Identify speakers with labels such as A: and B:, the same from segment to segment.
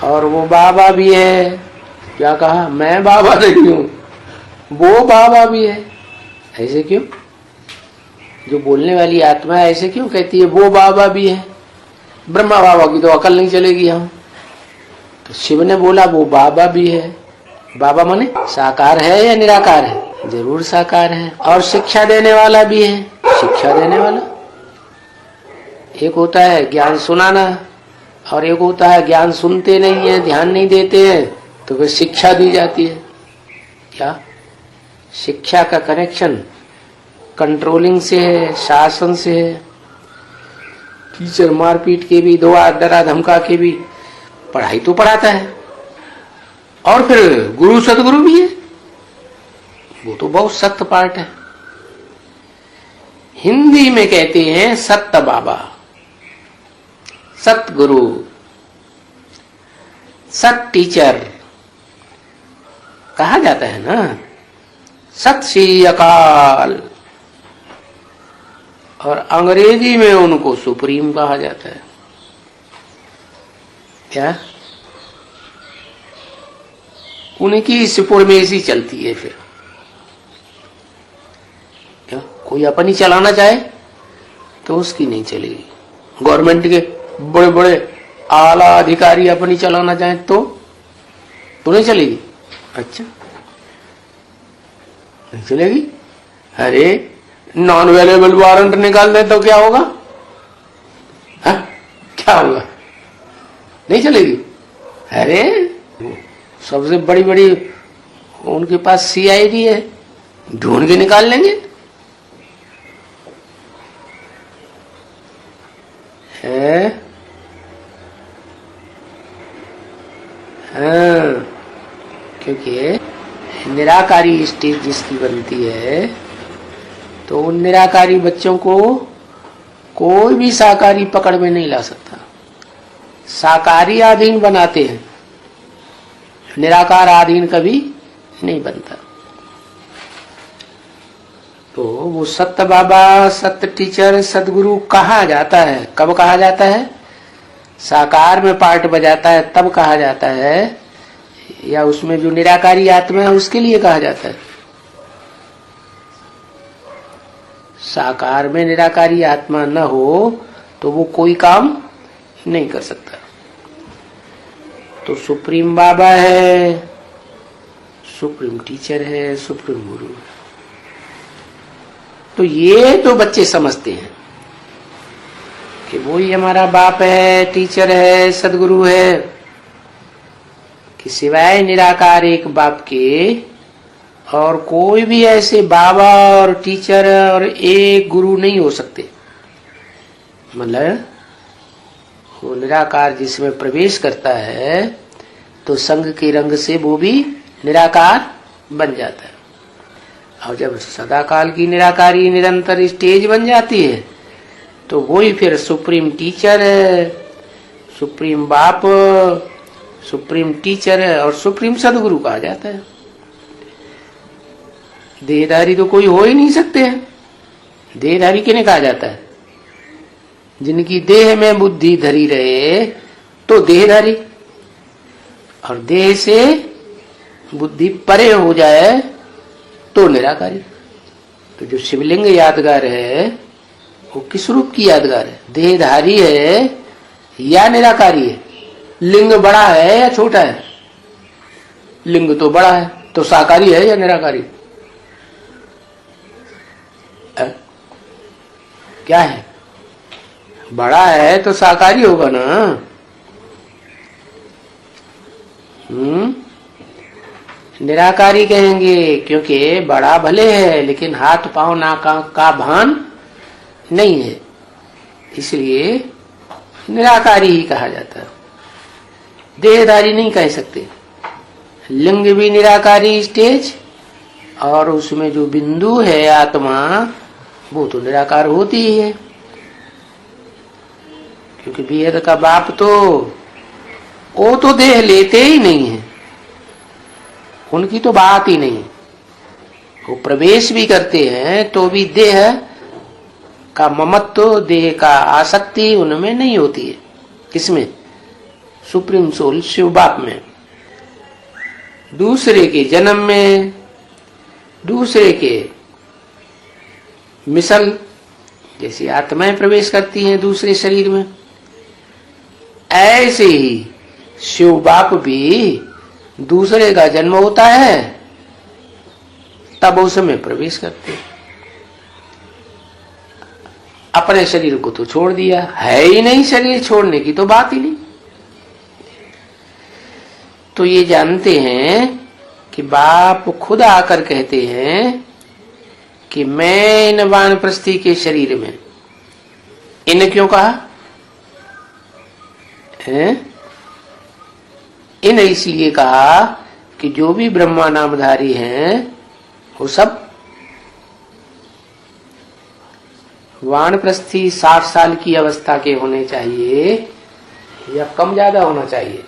A: और वो बाबा भी है। क्या कहा? मैं बाबा नहीं हूं, वो बाबा भी है। ऐसे क्यों? जो बोलने वाली आत्मा ऐसे क्यों कहती है वो बाबा भी है? ब्रह्मा बाबा की तो अकल नहीं चलेगी हम। तो शिव ने बोला वो बाबा भी है। बाबा माने साकार है या निराकार है? जरूर साकार है। और शिक्षा देने वाला भी है। शिक्षा देने वाला एक होता है ज्ञान सुनाना, और एक होता है ज्ञान सुनते नहीं है, ध्यान नहीं देते हैं, तो फिर शिक्षा दी जाती है। क्या? शिक्षा का कनेक्शन कंट्रोलिंग से है, शासन से है। टीचर मारपीट के भी, डरा धमका के भी पढ़ाई तो पढ़ाता है। और फिर गुरु सदगुरु भी है, वो तो बहुत सख्त पार्ट है। हिंदी में कहते हैं सत्य बाबा, सत गुरु, सत टीचर कहा जाता है ना। सत श्री अकाल। और अंग्रेजी में उनको सुप्रीम कहा जाता है। क्या? उनकी सुपरमेसी चलती है। फिर क्या कोई अपनी चलाना चाहे तो उसकी नहीं चलेगी। गवर्नमेंट के बड़े बड़े आला अधिकारी अपनी चलाना चाहे तो नहीं चलेगी। अच्छा, नहीं चलेगी। अरे नॉन अवेलेबल वारंट निकाल दे तो क्या होगा? हा? क्या होगा? नहीं चलेगी। अरे सबसे बड़ी बड़ी उनके पास सीआईडी है, ढूंढ के निकाल लेंगे। है? हाँ, क्योंकि निराकारी स्टेज जिसकी बनती है तो उन निराकारी बच्चों को कोई भी साकारी पकड़ में नहीं ला सकता। साकारी अधीन बनाते हैं, निराकार अधीन कभी नहीं बनता। तो वो सत्य बाबा, सत्य टीचर, सदगुरु कहा जाता है। कब कहा जाता है? साकार में पार्ट बजाता है तब कहा जाता है, या उसमें जो निराकारी आत्मा है उसके लिए कहा जाता है? साकार में निराकारी आत्मा न हो तो वो कोई काम नहीं कर सकता। तो सुप्रीम बाबा है, सुप्रीम टीचर है, सुप्रीम गुरु है। तो ये तो बच्चे समझते हैं कि वो ही हमारा बाप है, टीचर है, सदगुरु है, कि सिवाय निराकार एक बाप के और कोई भी ऐसे बाबा और टीचर और एक गुरु नहीं हो सकते। मतलब वो निराकार जिसमें प्रवेश करता है तो संग के रंग से वो भी निराकार बन जाता है। और जब सदाकाल की निराकारी निरंतर स्टेज बन जाती है तो वही फिर सुप्रीम टीचर है, सुप्रीम बाप, सुप्रीम टीचर है और सुप्रीम सदगुरु कहा जाता है। देहधारी तो कोई हो ही नहीं सकते हैं। देहधारी किन्हें कहा जाता है? जिनकी देह में बुद्धि धरी रहे तो देहधारी, और देह से बुद्धि परे हो जाए तो निराकारी। तो जो शिवलिंग यादगार है वो किस रूप की यादगार है? देहधारी है या निराकारी है? लिंग बड़ा है या छोटा है? लिंग तो बड़ा है, तो साकारी है या निराकारी? क्या है? बड़ा है तो साकारी होगा ना। निराकारी कहेंगे क्योंकि बड़ा भले है लेकिन हाथ पांव नाक का भान नहीं है, इसलिए निराकारी ही कहा जाता है। देहधारी नहीं कह सकते। लिंग भी निराकारी स्टेज, और उसमें जो बिंदु है आत्मा वो तो निराकार होती ही है, क्योंकि बेहद का बाप तो वो तो देह लेते ही नहीं है, उनकी तो बात ही नहीं। वो प्रवेश भी करते हैं तो भी देह का ममत्व, देह का आसक्ति उनमें नहीं होती है। किसमें? सुप्रीम सोल शिव बाप में, दूसरे के जन्म में, दूसरे के मिसल जैसी आत्माएं प्रवेश करती हैं दूसरे शरीर में, ऐसे ही शिव बाप भी दूसरे का जन्म होता है तब उसमें प्रवेश करते हैं। अपने शरीर को तो छोड़ दिया, है ही नहीं, शरीर छोड़ने की तो बात ही नहीं। तो ये जानते हैं कि बाप खुद आकर कहते हैं कि मैं इन वानप्रस्थी के शरीर में, इन क्यों कहा है? इन इसलिए कहा कि जो भी ब्रह्मा नामधारी हैं वो सब वानप्रस्थी 60 साल की अवस्था के होने चाहिए या कम ज्यादा होना चाहिए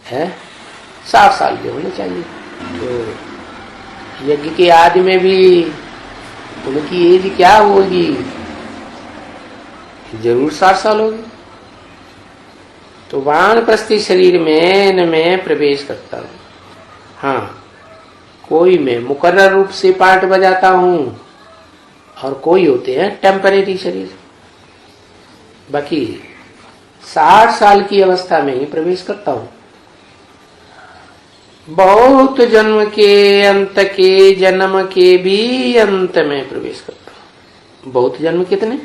A: है? 60 साल के होने चाहिए। तो यज्ञ के आदि में भी उनकी एज क्या होगी? जरूर 60 साल होगी। तो वानप्रस्थी शरीर में इनमें प्रवेश करता हूं। हाँ, कोई मैं मुकर्रर रूप से पार्ट बजाता हूं और कोई होते हैं टेम्परेरी शरीर। बाकी 60 साल की अवस्था में ही प्रवेश करता हूं। बहुत जन्म के अंत के जन्म के भी अंत में प्रवेश करता हूं। बहुत जन्म कितने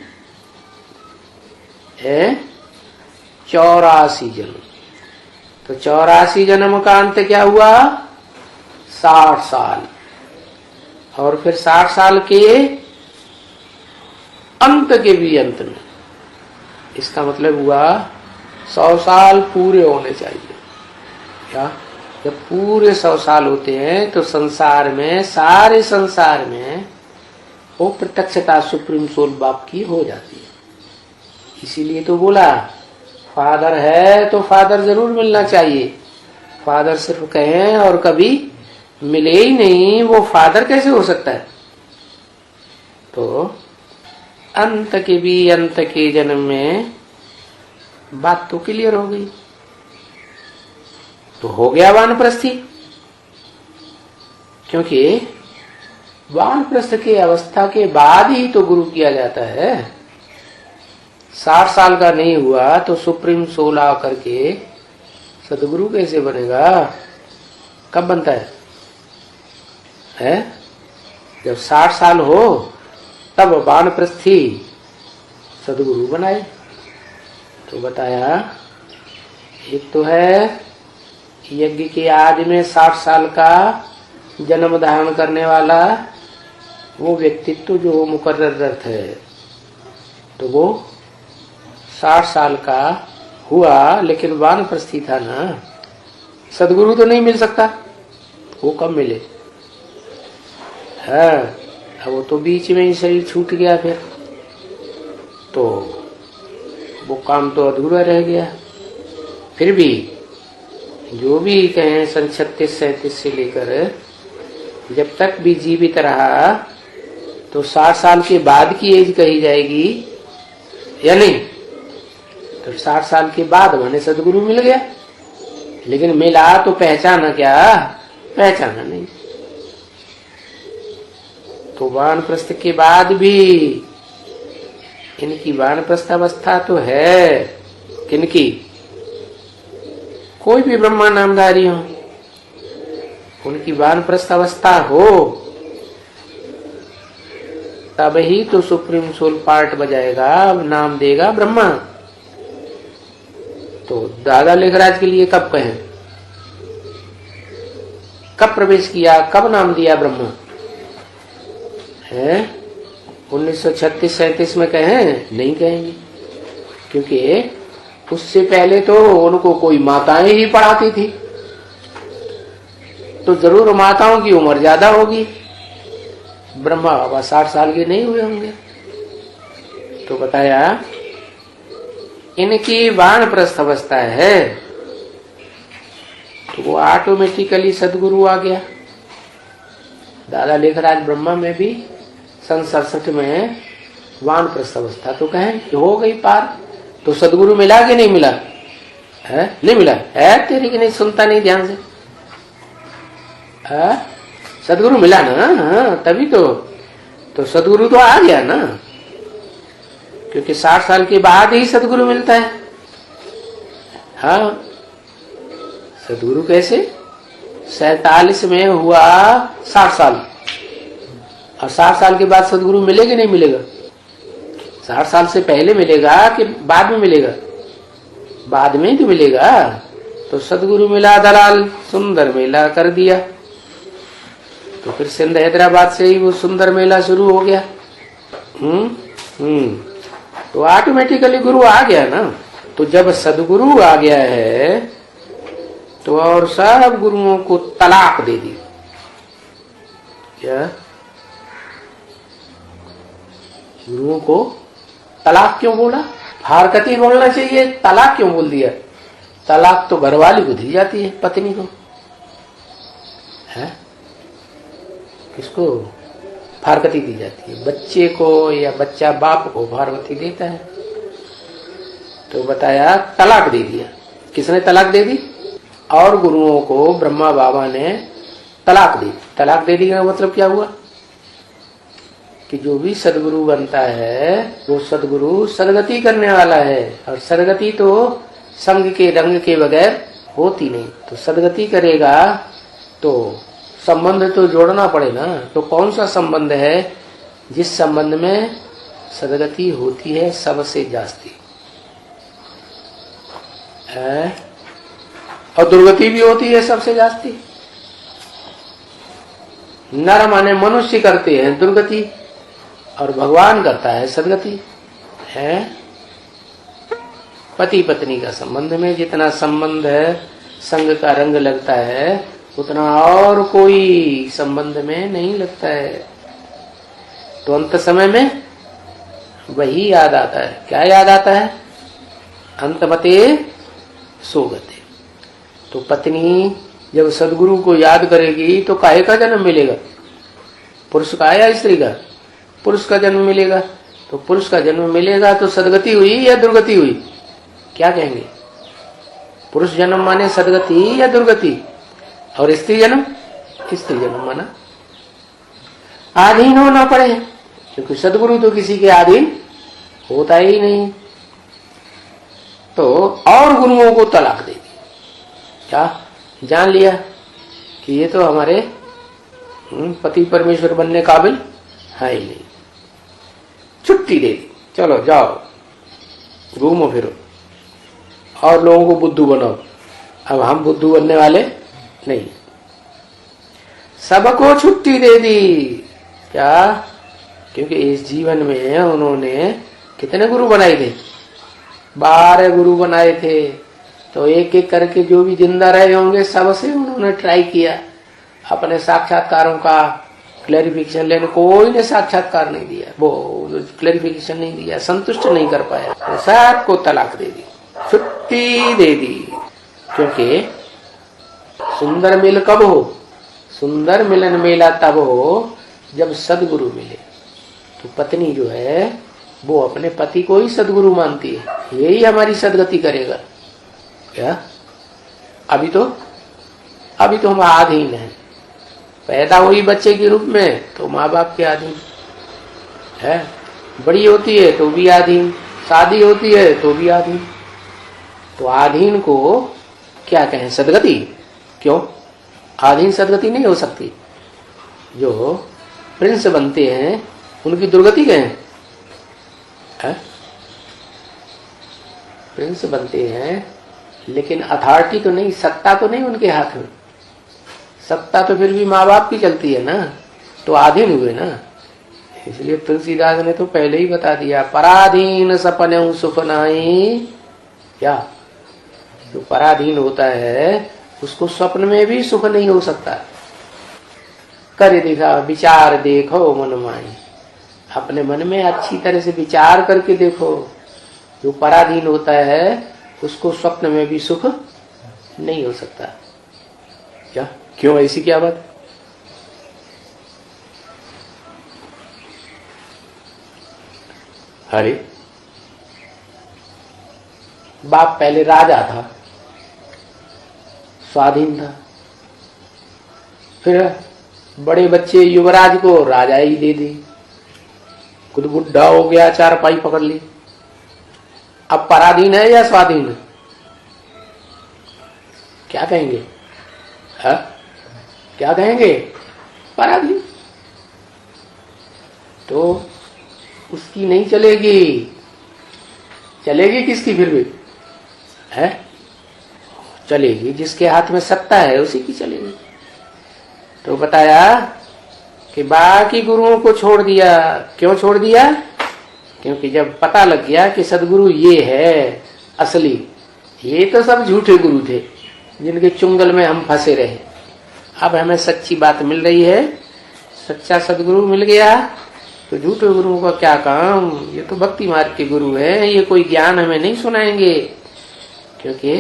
A: है? 84 जन्म। तो 84 जन्म का अंत क्या हुआ? 60 साल। और फिर 60 साल के अंत के भी अंत में, इसका मतलब हुआ 100 साल पूरे होने चाहिए। क्या? जब पूरे 100 साल होते हैं तो संसार में, सारे संसार में वो प्रत्यक्षता सुप्रीम सोल बाप की हो जाती है। इसीलिए तो बोला फादर है तो फादर जरूर मिलना चाहिए। फादर सिर्फ कहें और कभी मिले ही नहीं, वो फादर कैसे हो सकता है? तो अंत के भी अंत के जन्म में बात तो क्लियर हो गई। तो हो गया वानप्रस्थी, क्योंकि वानप्रस्थ की अवस्था के बाद ही तो गुरु किया जाता है। 60 साल का नहीं हुआ तो सुप्रीम सोल आकर के सदगुरु कैसे बनेगा? कब बनता है? जब 60 साल हो तब वानप्रस्थी सदगुरु बनाए। तो बताया एक तो है यज्ञ के आदि में 60 साल का जन्म धारण करने वाला वो व्यक्तित्व जो मुकर्रर अर्थ है, तो वो 60 साल का हुआ, लेकिन वानप्रस्थी था ना, सदगुरु तो नहीं मिल सकता। वो कब मिले? है वो तो बीच में ही शरीर छूट गया, फिर तो वो काम तो अधूरा रह गया। फिर भी जो भी कहें सन 36-37 से लेकर जब तक भी जीवित रहा तो 60 साल के बाद की एज कही जाएगी या नहीं? तो 60 साल के बाद मैंने सदगुरु मिल गया, लेकिन मिला तो पहचाना क्या? पहचाना नहीं। तो वानप्रस्थ के बाद भी इनकी वानप्रस्थ अवस्था तो है। किनकी? कोई भी ब्रह्मा नामधारी हो, उनकी वानप्रस्थ अवस्था हो तब ही तो सुप्रीम सोल पार्ट बजाएगा, नाम देगा ब्रह्मा। तो दादा लेखराज के लिए कब कहें? कब प्रवेश किया? कब नाम दिया ब्रह्मा? है 1936-37 में कहें? नहीं कहेंगे, क्योंकि उससे पहले तो उनको कोई माताएं ही पढ़ाती थी, तो जरूर माताओं की उम्र ज्यादा होगी। ब्रह्मा बाबा 60 साल के नहीं हुए होंगे। तो बताया इनकी वानप्रस्थ अवस्था है तो वो ऑटोमेटिकली सदगुरु आ गया। दादा लेखराज ब्रह्मा में भी सन 67 में वानप्रस्थ अवस्था तो कहें कि हो गई पार। तो सदगुरु मिला कि नहीं मिला? है? नहीं मिला है तेरी की नहीं, सुनता नहीं ध्यान से। सदगुरु मिला ना, हाँ तभी तो सदगुरु तो आ गया ना, क्योंकि 60 साल के बाद ही सदगुरु मिलता है। हाँ सदगुरु कैसे? 47 में हुआ 60 साल, और 60 साल के बाद सदगुरु मिलेगा नहीं मिलेगा? 60 साल से पहले मिलेगा कि बाद में मिलेगा? बाद में ही तो मिलेगा। तो सदगुरु मिला दलाल, सुंदर मेला कर दिया। तो फिर सिंध हैदराबाद से ही वो सुंदर मेला शुरू हो गया। तो ऑटोमेटिकली गुरु आ गया ना। तो जब सदगुरु आ गया है तो और सब गुरुओं को तलाक दे दी। क्या? गुरुओं को तलाक क्यों बोला? फारकती बोलना चाहिए, तलाक क्यों बोल दिया? तलाक तो घरवाली को दी जाती है, पत्नी को है, किसको फारकती दी जाती है? बच्चे को, या बच्चा बाप को फारकती देता है। तो बताया तलाक दे दिया। किसने तलाक दे दी? और गुरुओं को ब्रह्मा बाबा ने तलाक दी। तलाक दे दी का मतलब क्या हुआ? कि जो भी सदगुरु बनता है वो सदगुरु सदगति करने वाला है, और सदगति तो संग के रंग के बगैर होती नहीं। तो सदगति करेगा तो संबंध तो जोड़ना पड़े ना। तो कौन सा संबंध है जिस संबंध में सदगति होती है सबसे जास्ती है, और दुर्गति भी होती है सबसे जास्ती? नर माने मनुष्य करते हैं दुर्गति, और भगवान करता है सदगति है। पति पत्नी का संबंध में जितना संबंध है, संग का रंग लगता है, उतना और कोई संबंध में नहीं लगता है। तो अंत समय में वही याद आता है। क्या याद आता है? अंतमते सोगते। तो पत्नी जब सदगुरु को याद करेगी तो काहे का जन्म मिलेगा? पुरुष का या स्त्री का? पुरुष का जन्म मिलेगा। तो पुरुष का जन्म मिलेगा तो सदगति हुई या दुर्गति हुई? क्या कहेंगे? पुरुष जन्म माने सदगति या दुर्गति, और स्त्री जन्म? स्त्री जन्म माना अधीन होना पड़े, क्योंकि सदगुरु तो किसी के अधीन होता ही नहीं। तो और गुरुओं को तलाक दे दी। क्या जान लिया कि ये तो हमारे पति परमेश्वर बनने काबिल है ही नहीं, छुट्टी दे दी, चलो जाओ घूमो फिरो और लोगों को बुद्धू बनाओ। अब हम बुद्धू बनने वाले नहीं, सबको छुट्टी दे दी। क्या? क्योंकि इस जीवन में उन्होंने कितने गुरु बनाए थे? 12 गुरु बनाए थे। तो एक एक करके जो भी जिंदा रहे होंगे सबसे उन्होंने ट्राई किया अपने साक्षात्कारों का क्लैरिफिकेशन लेने। कोई ने साक्षात्कार नहीं दिया, वो क्लैरिफिकेशन नहीं दिया, संतुष्ट नहीं कर पाया, तो सबको तलाक दे दी, छुट्टी दे दी। क्योंकि सुंदर मिल कब हो? सुंदर मिलन मेला तब हो जब सदगुरु मिले। तो पत्नी जो है वो अपने पति को ही सदगुरु मानती है, यही हमारी सदगति करेगा। क्या? अभी तो हम अधीन हैं। पैदा हुई बच्चे के रूप में तो माँ बाप के अधीन है, बड़ी होती है तो भी अधीन, शादी होती है तो भी अधीन। तो अधीन को क्या कहें? सदगति। क्यों? अधीन सदगति नहीं हो सकती। जो प्रिंस बनते हैं उनकी दुर्गति कहें? प्रिंस बनते हैं लेकिन अथॉरिटी तो नहीं, सत्ता तो नहीं उनके हाथ में। सत्ता तो फिर भी माँ बाप की चलती है ना, तो अधीन हुए ना। इसलिए तुलसीदास ने तो पहले ही बता दिया, पराधीन सपने सुख नाई। क्या? जो पराधीन होता है उसको स्वप्न में भी सुख नहीं हो सकता। कर देखा विचार देखो मन माई, अपने मन में अच्छी तरह से विचार करके देखो। जो पराधीन होता है उसको स्वप्न में भी सुख नहीं हो सकता। क्या? क्यों? ऐसी क्या बात? अरे बाप पहले राजा था, स्वाधीन था। फिर बड़े बच्चे युवराज को राजा ही दे दी, खुद बुढ़ा हो गया, चारपाई पकड़ ली। अब पराधीन है या स्वाधीन है? क्या कहेंगे? हा? क्या कहेंगे? पराधीन। तो उसकी नहीं चलेगी, चलेगी किसकी फिर भी है? चलेगी जिसके हाथ में सत्ता है उसी की चलेगी। तो बताया कि बाकी गुरुओं को छोड़ दिया। क्यों छोड़ दिया? क्योंकि जब पता लग गया कि सदगुरु ये है असली, ये तो सब झूठे गुरु थे जिनके चुंगल में हम फंसे रहे। अब हमें सच्ची बात मिल रही है, सच्चा सदगुरु मिल गया, तो झूठे गुरुओं का क्या काम? ये तो भक्ति मार्ग के गुरु हैं, ये कोई ज्ञान हमें नहीं सुनाएंगे। क्योंकि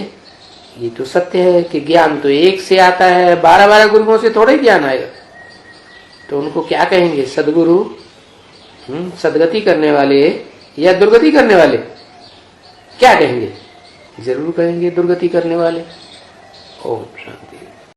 A: ये तो सत्य है कि ज्ञान तो एक से आता है, 12-12 गुरुओं से थोड़ा ही ज्ञान आएगा। तो उनको क्या कहेंगे? सदगुरु, सदगति करने वाले या दुर्गति करने वाले? क्या कहेंगे? जरूर कहेंगे दुर्गति करने वाले। ओम शांति।